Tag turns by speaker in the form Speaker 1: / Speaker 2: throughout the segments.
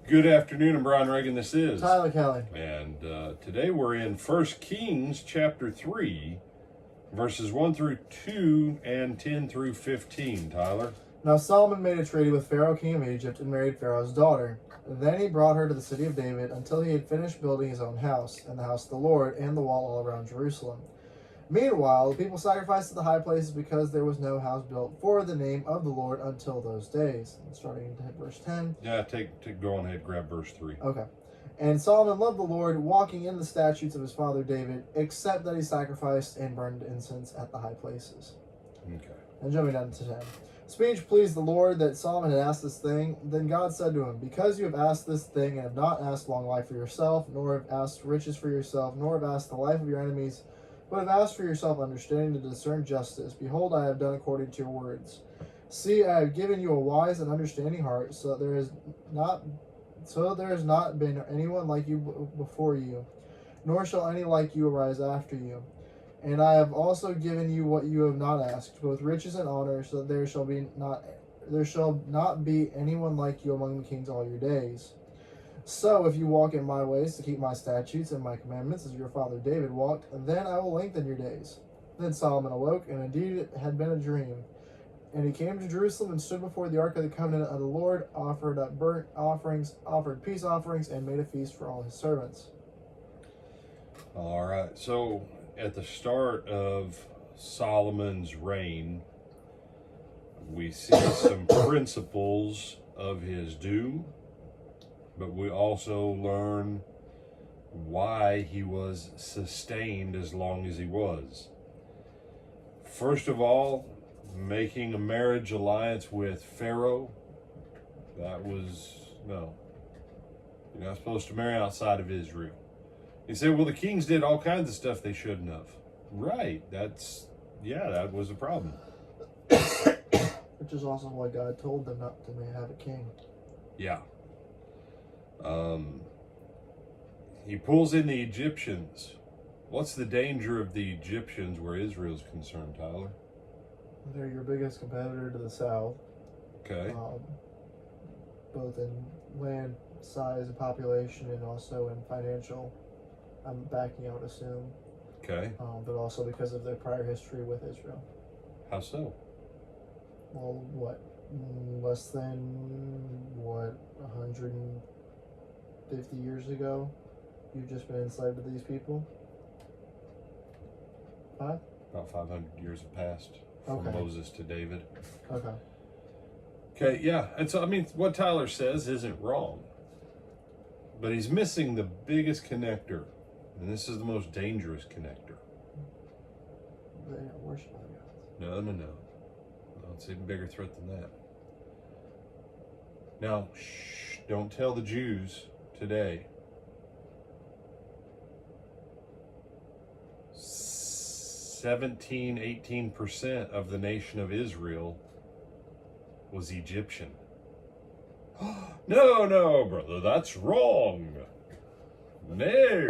Speaker 1: Good afternoon, I'm Brian Reagan. This is
Speaker 2: Tyler Kelly.
Speaker 1: And today we're in 1 Kings chapter 3, verses 1 through 2 and 10 through 15, Tyler.
Speaker 2: Now Solomon made a treaty with Pharaoh, king of Egypt, and married Pharaoh's daughter. Then he brought her to the city of David until he had finished building his own house, and the house of the Lord, and the wall all around Jerusalem. Meanwhile, the people sacrificed at the high places because there was no house built for the name of the Lord until those days. And starting at verse 10.
Speaker 1: Yeah, go on ahead, grab verse 3.
Speaker 2: Okay. And Solomon loved the Lord, walking in the statutes of his father David, except that he sacrificed and burned incense at the high places.
Speaker 1: Okay.
Speaker 2: And jumping down to 10. Speech pleased the Lord that Solomon had asked this thing. Then God said to him, because you have asked this thing, and have not asked long life for yourself, nor have asked riches for yourself, nor have asked the life of your enemies, but have asked for yourself understanding to discern justice, behold, I have done according to your words. See, I have given you a wise and understanding heart, so there has not been anyone like you before you, nor shall any like you arise after you. And I have also given you what you have not asked, both riches and honor, so that there shall not be anyone like you among the kings all your days. So if you walk in my ways to keep my statutes and my commandments as your father David walked, then I will lengthen your days. Then Solomon awoke, and indeed it had been a dream. And he came to Jerusalem and stood before the ark of the covenant of the Lord, offered up burnt offerings, offered peace offerings, and made a feast for all his servants.
Speaker 1: All right, so at the start of Solomon's reign, we see some principles of his doom, but we also learn why he was sustained as long as he was. First of all, making a marriage alliance with Pharaoh, no, you're not supposed to marry outside of Israel. He said, well, the kings did all kinds of stuff they shouldn't have. Right, that was a problem.
Speaker 2: Which is also why God told them not to have a king.
Speaker 1: Yeah. He pulls in the Egyptians. What's the danger of the Egyptians where Israel's concerned, Tyler?
Speaker 2: They're your biggest competitor to the south.
Speaker 1: Okay.
Speaker 2: Both in land size and population, and also in financial. I'm backing, I would assume.
Speaker 1: Okay.
Speaker 2: But also because of their prior history with Israel.
Speaker 1: How so?
Speaker 2: Well, less than 150 years ago, you've just been enslaved to these people? 5?
Speaker 1: About 500 years have passed from Moses to David.
Speaker 2: Okay.
Speaker 1: Okay, yeah. And so, what Tyler says isn't wrong. But he's missing the biggest connector. And this is the most dangerous connector.
Speaker 2: They don't worship other gods.
Speaker 1: No. It's an even bigger threat than that. Now, don't tell the Jews today. 18% of the nation of Israel was Egyptian. No, brother, that's wrong. No.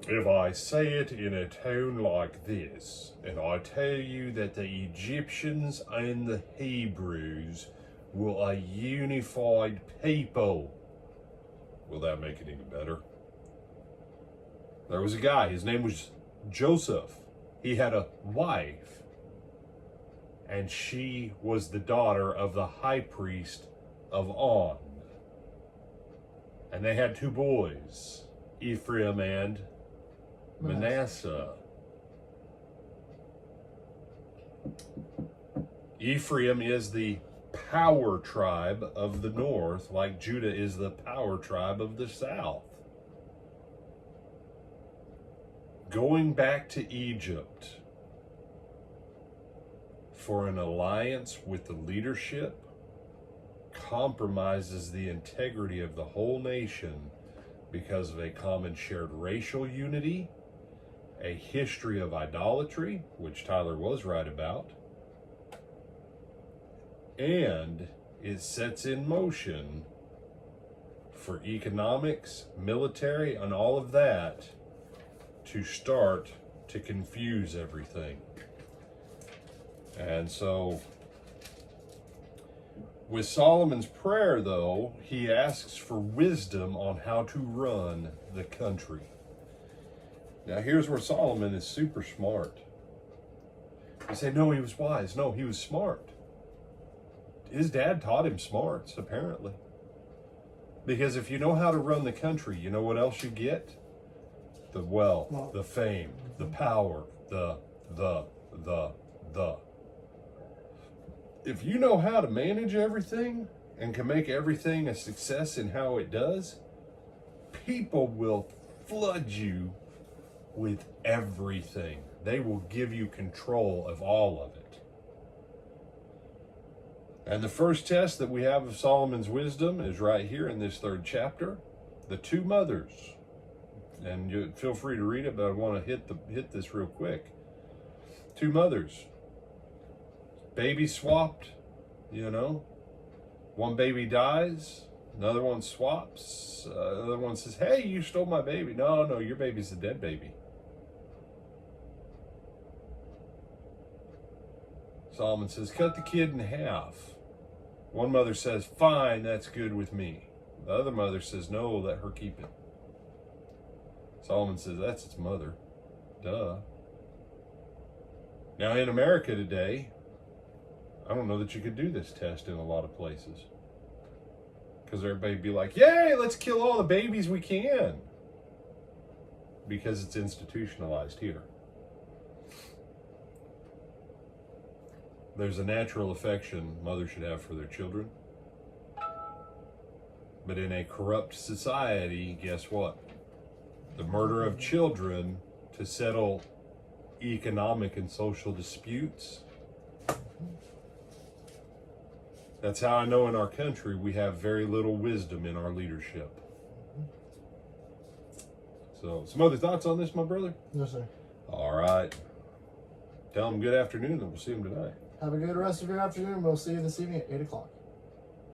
Speaker 1: If I say it in a tone like this, and I tell you that the Egyptians and the Hebrews were a unified people, will that make it any better? There was a guy, his name was Joseph. He had a wife, and she was the daughter of the high priest of On. And they had 2 boys, Ephraim and Manasseh. Ephraim is the power tribe of the north, like Judah is the power tribe of the south. Going back to Egypt for an alliance with the leadership compromises the integrity of the whole nation because of a common shared racial unity, a history of idolatry, which Tyler was right about, and it sets in motion for economics, military, and all of that to start to confuse everything. And so With Solomon's prayer, though, he asks for wisdom on how to run the country. Now, here's where Solomon is super smart. You say, no, he was wise. No, he was smart. His dad taught him smarts, apparently. Because if you know how to run the country, you know what else you get? The wealth, the fame, the power, the. If you know how to manage everything and can make everything a success in how it does, people will flood you with everything. They will give you control of all of it. And the first test that we have of Solomon's wisdom is right here in this 3rd chapter. The 2 mothers. And you feel free to read it, but I want to hit this real quick. 2 mothers. Baby swapped, One baby dies, another one swaps, another one says, hey, you stole my baby. No, your baby's a dead baby. Solomon says, cut the kid in half. One mother says, fine, that's good with me. The other mother says, no, let her keep it. Solomon says, that's its mother. Duh. Now in America today, I don't know that you could do this test in a lot of places. Because everybody'd be like, yay, let's kill all the babies we can. Because it's institutionalized here. There's a natural affection mothers should have for their children. But in a corrupt society, guess what? The murder of children to settle economic and social disputes. That's how I know in our country we have very little wisdom in our leadership. So, some other thoughts on this, my brother?
Speaker 2: Yes, sir.
Speaker 1: All right. Tell them good afternoon and we'll see them tonight.
Speaker 2: Have a good rest of your afternoon. We'll see you this evening at 8 o'clock.